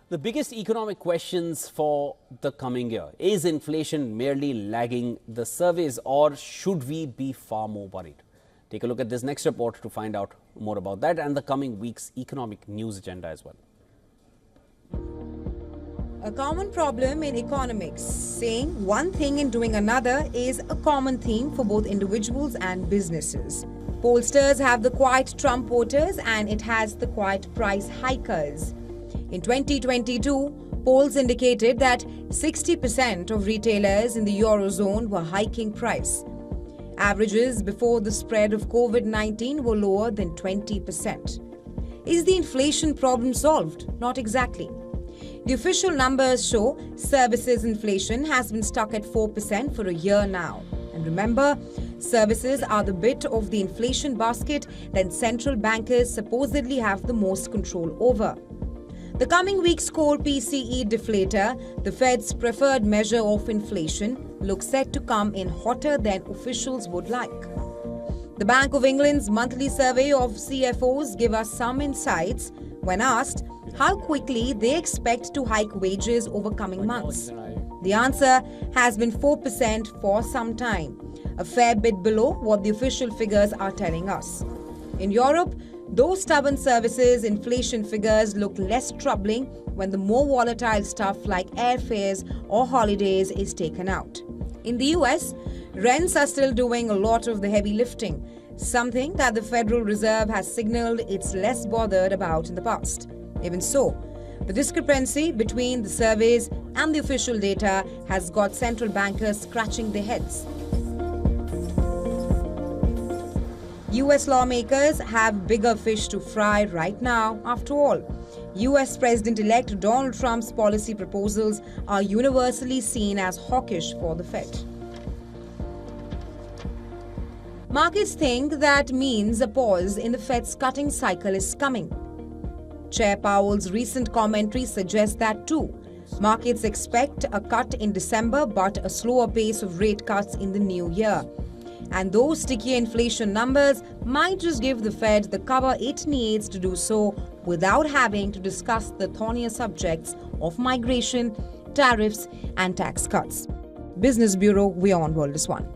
The biggest economic questions for the coming year. Is inflation merely lagging the surveys, or should we be far more worried? Take a look at this next report to find out more about that and the coming week's economic news agenda as well. A common problem in economics, saying one thing and doing another, is a common theme for both individuals and businesses. Pollsters have the quiet Trump voters and it has the quiet price hikers. In 2022, polls indicated that 60% of retailers in the Eurozone were hiking price. Averages before the spread of COVID-19 were lower than 20%. Is the inflation problem solved? Not exactly. The official numbers show services inflation has been stuck at 4% for a year now. And remember, services are the bit of the inflation basket that central bankers supposedly have the most control over. The coming week's core PCE deflator, the Fed's preferred measure of inflation, looks set to come in hotter than officials would like. The Bank of England's monthly survey of CFOs give us some insights when asked how quickly they expect to hike wages over coming months. The answer has been 4% for some time, a fair bit below what the official figures are telling us. In Europe, those stubborn services inflation figures look less troubling when the more volatile stuff like airfares or holidays is taken out. In the US, rents are still doing a lot of the heavy lifting, something that the Federal Reserve has signaled it's less bothered about in the past. Even so, the discrepancy between the surveys and the official data has got central bankers scratching their heads. US lawmakers have bigger fish to fry right now. After all, US President-elect Donald Trump's policy proposals are universally seen as hawkish for the Fed. Markets think that means a pause in the Fed's cutting cycle is coming. Chair Powell's recent commentary suggests that too. Markets expect a cut in December but a slower pace of rate cuts in the new year. And those sticky inflation numbers might just give the Fed the cover it needs to do so without having to discuss the thornier subjects of migration, tariffs and tax cuts. Business Bureau, WION World is One.